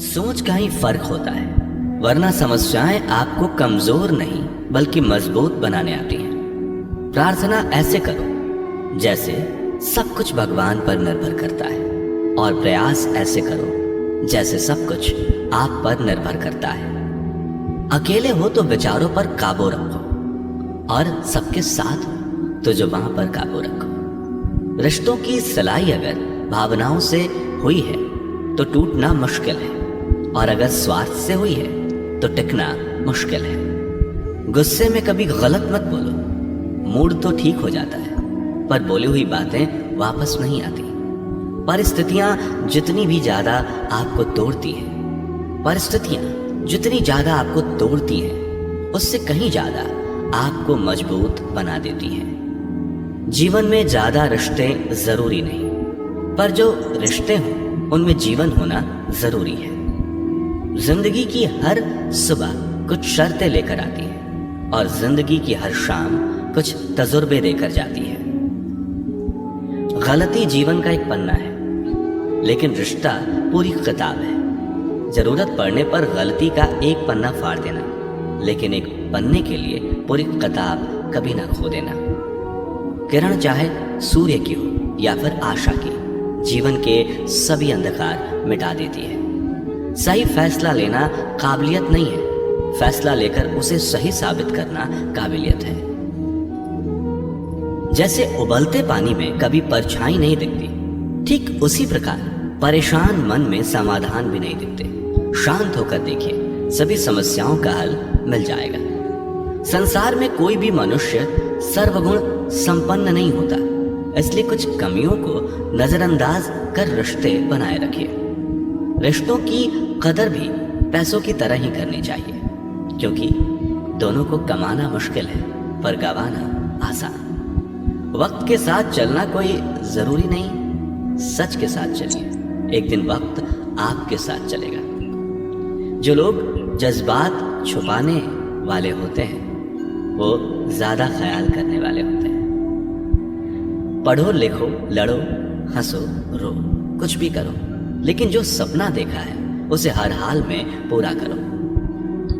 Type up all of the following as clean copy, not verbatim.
सोच का ही फर्क होता है, वरना समस्याएं आपको कमजोर नहीं बल्कि मजबूत बनाने आती हैं। प्रार्थना ऐसे करो जैसे सब कुछ भगवान पर निर्भर करता है, और प्रयास ऐसे करो जैसे सब कुछ आप पर निर्भर करता है। अकेले हो तो विचारों पर काबू रखो, और सबके साथ हो तो जुबान पर काबू रखो। रिश्तों की सिलाई अगर भावनाओं से हुई है तो टूटना मुश्किल है, और अगर स्वार्थ से हुई है तो टिकना मुश्किल है। गुस्से में कभी गलत मत बोलो, मूड तो ठीक हो जाता है पर बोली हुई बातें वापस नहीं आती। परिस्थितियां जितनी भी ज्यादा आपको तोड़ती हैं, उससे कहीं ज्यादा आपको मजबूत बना देती हैं। जीवन में ज्यादा रिश्ते जरूरी नहीं, पर जो रिश्ते हों उनमें जीवन होना जरूरी है। जिंदगी की हर सुबह कुछ शर्तें लेकर आती है, और जिंदगी की हर शाम कुछ तजुर्बे देकर जाती है। गलती जीवन का एक पन्ना है, लेकिन रिश्ता पूरी किताब है। जरूरत पड़ने पर गलती का एक पन्ना फाड़ देना, लेकिन एक पन्ने के लिए पूरी किताब कभी ना खो देना। किरण चाहे सूर्य की हो या फिर आशा की, जीवन के सभी अंधकार मिटा देती है। सही फैसला लेना काबिलियत नहीं है, फैसला लेकर उसे सही साबित करना काबिलियत है। जैसे उबलते पानी में कभी परछाई नहीं दिखती, ठीक उसी प्रकार परेशान मन में समाधान भी नहीं दिखते। शांत होकर देखिए, सभी समस्याओं का हल मिल जाएगा। संसार में कोई भी मनुष्य सर्वगुण संपन्न नहीं होता, इसलिए कुछ कमियों को नजरअंदाज कर रिश्ते बनाए रखिए। रिश्तों की कदर भी पैसों की तरह ही करनी चाहिए, क्योंकि दोनों को कमाना मुश्किल है पर गंवाना आसान। वक्त के साथ चलना कोई जरूरी नहीं, सच के साथ चलिए, एक दिन वक्त आपके साथ चलेगा। जो लोग जज्बात छुपाने वाले होते हैं वो ज्यादा ख्याल करने वाले होते हैं। पढ़ो लिखो, लड़ो हंसो रो, कुछ भी करो, लेकिन जो सपना देखा है उसे हर हाल में पूरा करो।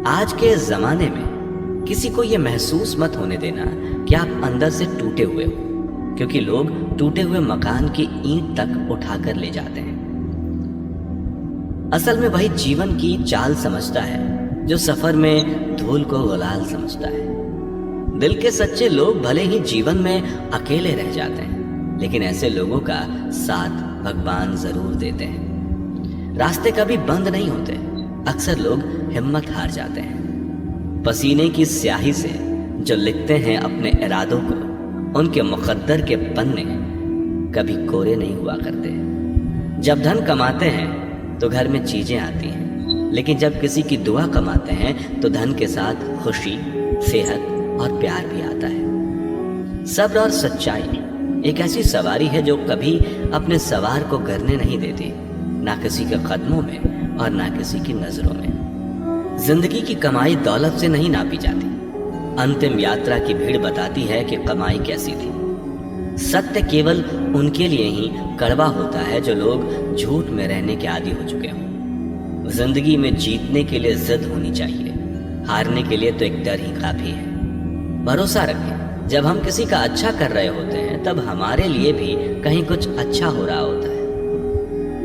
आज के जमाने में किसी को यह महसूस मत होने देना कि आप अंदर से टूटे हुए हो, क्योंकि लोग टूटे हुए मकान की ईंट तक उठाकर ले जाते हैं। असल में वही जीवन की चाल समझता है जो सफर में धूल को गुलाल समझता है। दिल के सच्चे लोग भले ही जीवन में अकेले रह जाते हैं, लेकिन ऐसे लोगों का साथ भगवान जरूर देते हैं। रास्ते कभी बंद नहीं होते, अक्सर लोग हिम्मत हार जाते हैं। पसीने की स्याही से जो लिखते हैं अपने इरादों को, उनके मुकद्दर के पन्ने कभी कोरे नहीं हुआ करते। जब धन कमाते हैं तो घर में चीजें आती हैं, लेकिन जब किसी की दुआ कमाते हैं तो धन के साथ खुशी, सेहत और प्यार भी आता है। सब्र और सच्चाई एक ऐसी सवारी है जो कभी अपने सवार को गिरने नहीं देती, ना किसी के कदमों में और ना किसी की नजरों में। जिंदगी की कमाई दौलत से नहीं नापी जाती, अंतिम यात्रा की भीड़ बताती है कि कमाई कैसी थी। सत्य केवल उनके लिए ही कड़वा होता है जो लोग झूठ में रहने के आदी हो चुके हों। जिंदगी में जीतने के लिए जिद होनी चाहिए, हारने के लिए तो एक डर ही काफी है। भरोसा रखें, जब हम किसी का अच्छा कर रहे होते हैं तब हमारे लिए भी कहीं कुछ अच्छा हो रहा होता है।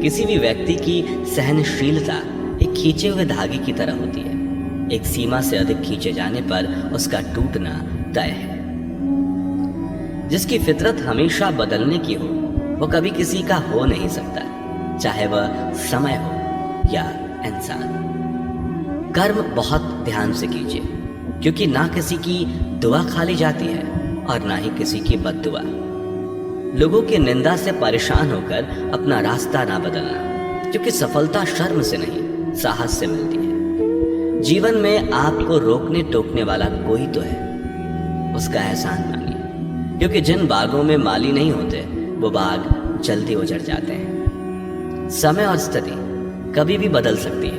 किसी भी व्यक्ति की सहनशीलता एक खींचे हुए धागे की तरह होती है, एक सीमा से अधिक खींचे जाने पर उसका टूटना तय है। जिसकी फितरत हमेशा बदलने की हो वो कभी किसी का हो नहीं सकता, चाहे वह समय हो या इंसान। कर्म बहुत ध्यान से कीजिए, क्योंकि ना किसी की दुआ खाली जाती है और ना ही किसी की बद्दुआ। लोगों की निंदा से परेशान होकर अपना रास्ता ना बदलना, क्योंकि सफलता शर्म से नहीं साहस से मिलती है। जीवन में आपको रोकने टोकने वाला कोई तो है, उसका एहसान मानिए, क्योंकि जिन बागों में माली नहीं होते वो बाग जल्दी उजड़ जाते हैं। समय और स्थिति कभी भी बदल सकती है,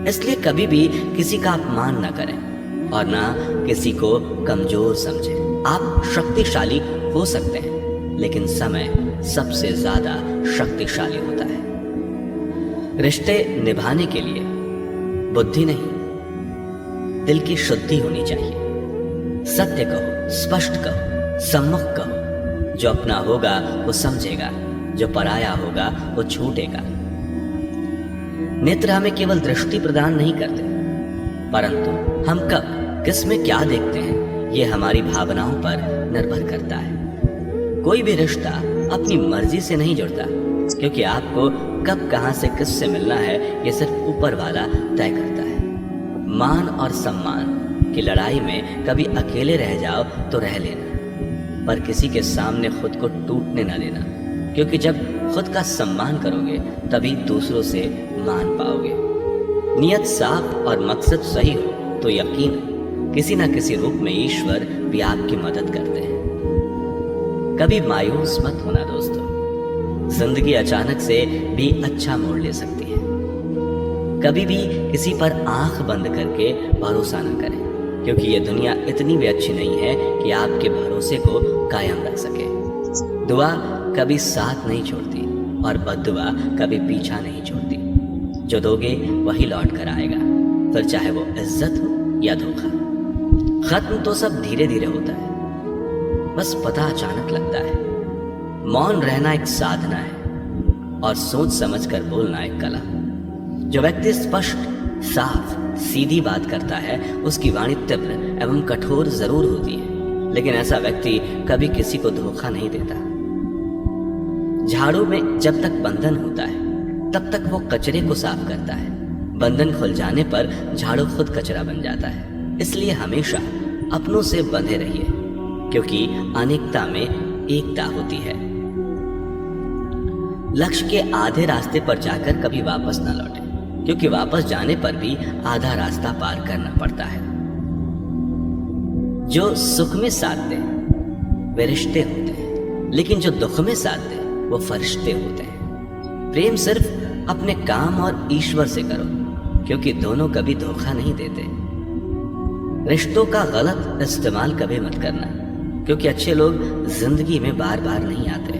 इसलिए कभी भी किसी का अपमान ना करें और ना किसी को कमजोर समझें। आप शक्तिशाली हो सकते हैं, लेकिन समय सबसे ज्यादा शक्तिशाली होता है। रिश्ते निभाने के लिए बुद्धि नहीं, दिल की शुद्धि होनी चाहिए। सत्य कहो, स्पष्ट कहो, सम्मुख कहो। जो अपना होगा वो समझेगा, जो पराया होगा वो छूटेगा। नेत्र हमें केवल दृष्टि प्रदान नहीं करते, परंतु हम कब किस में क्या देखते हैं ये हमारी भावनाओं पर निर्भर करता है। कोई भी रिश्ता अपनी मर्जी से नहीं जुड़ता, क्योंकि आपको कब कहां से किससे मिलना है ये सिर्फ ऊपर वाला तय करता है। मान और सम्मान की लड़ाई में कभी अकेले रह जाओ तो रह लेना, पर किसी के सामने खुद को टूटने न देना, क्योंकि जब खुद का सम्मान करोगे तभी दूसरों से मान पाओगे। नियत साफ और मकसद सही हो तो यकीन किसी न किसी रूप में ईश्वर भी आपकी मदद करते हैं। कभी मायूस मत होना दोस्तों, जिंदगी अचानक से भी अच्छा मोड़ ले सकती है। कभी भी किसी पर आंख बंद करके भरोसा न करें, क्योंकि ये दुनिया इतनी भी अच्छी नहीं है कि आपके भरोसे को कायम रख सके। दुआ कभी साथ नहीं छोड़ती और बद्दुआ कभी पीछा नहीं छोड़ती। जो दोगे वही लौट कर आएगा, फिर चाहे वो इज्जत हो या धोखा। खत्म तो सब धीरे धीरे होता है, बस पता अचानक लगता है। मौन रहना एक साधना है और सोच समझ कर बोलना एक कला। जो व्यक्ति स्पष्ट, साफ, सीधी बात करता है उसकी वाणी तीव्र एवं कठोर जरूर होती है, लेकिन ऐसा व्यक्ति कभी किसी को धोखा नहीं देता। झाड़ू में जब तक बंधन होता है तब तक वो कचरे को साफ करता है। बंधन खुल जाने पर झाड़ू खुद कचरा बन जाता है। इसलिए हमेशा अपनों से बंधे रहिए, क्योंकि अनेकता में एकता होती है। लक्ष्य के आधे रास्ते पर जाकर कभी वापस न लौटे, क्योंकि वापस जाने पर भी आधा रास्ता पार करना पड़ता है। जो सुख में साथ दे वे रिश्ते होते हैं, लेकिन जो दुख में साथ दे वो फरिश्ते होते हैं। प्रेम सिर्फ अपने काम और ईश्वर से करो, क्योंकि दोनों कभी धोखा नहीं देते। रिश्तों का गलत इस्तेमाल कभी मत करना, क्योंकि अच्छे लोग जिंदगी में बार बार नहीं आते।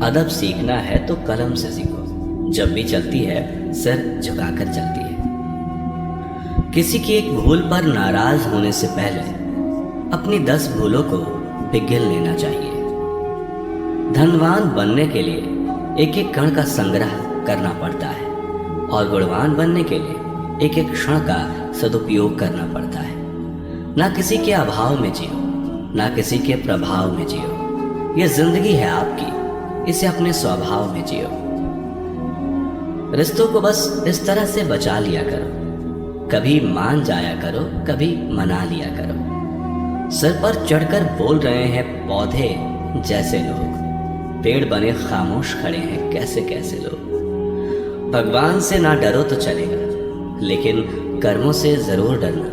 अदब सीखना है तो कलम से सीखो, जब भी चलती है सिर झुकाकर चलती है। किसी की एक भूल पर नाराज होने से पहले अपनी 10 भूलों को पिघल लेना चाहिए। धनवान बनने के लिए एक एक कण का संग्रह करना पड़ता है, और गुणवान बनने के लिए एक एक क्षण का सदुपयोग करना पड़ता है। ना किसी के अभाव में जियो, ना किसी के प्रभाव में जियो। ये जिंदगी है आपकी, इसे अपने स्वभाव में जियो। रिश्तों को बस इस तरह से बचा लिया करो, कभी मान जाया करो, कभी मना लिया करो। सिर पर चढ़कर बोल रहे हैं पौधे जैसे लोग, पेड़ बने खामोश खड़े हैं कैसे कैसे लोग। भगवान से ना डरो तो चलेगा, लेकिन कर्मों से जरूर डरना,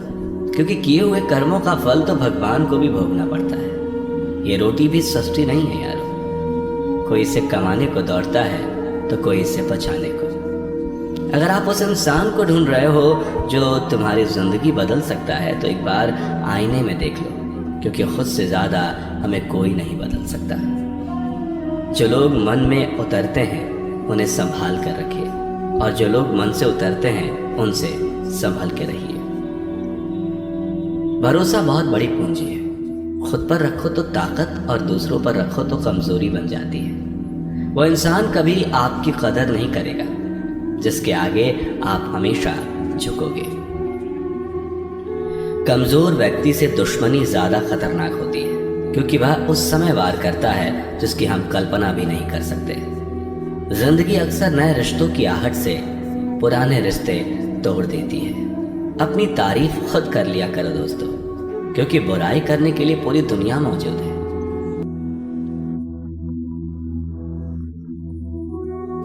क्योंकि किए हुए कर्मों का फल तो भगवान को भी भोगना पड़ता है। ये रोटी भी सस्ती नहीं है यारो, कोई इसे कमाने को दौड़ता है तो कोई इसे बचाने को। अगर आप उस इंसान को ढूंढ रहे हो जो तुम्हारी जिंदगी बदल सकता है, तो एक बार आईने में देख लो, क्योंकि खुद से ज्यादा हमें कोई नहीं बदल सकता। जो लोग मन में उतरते हैं उन्हें संभाल कर रखिए, और जो लोग मन से उतरते हैं उनसे संभल के रहिए। भरोसा बहुत बड़ी पूंजी है। खुद पर रखो तो ताकत और दूसरों पर रखो तो कमजोरी बन जाती है। वो इंसान कभी आपकी कदर नहीं करेगा जिसके आगे आप हमेशा झुकोगे। कमजोर व्यक्ति से दुश्मनी ज्यादा खतरनाक होती है, क्योंकि वह उस समय वार करता है जिसकी हम कल्पना भी नहीं कर सकते। जिंदगी अक्सर नए रिश्तों की आहट से पुराने रिश्ते तोड़ देती है। अपनी तारीफ खुद कर लिया करो दोस्तों, क्योंकि बुराई करने के लिए पूरी दुनिया मौजूद है।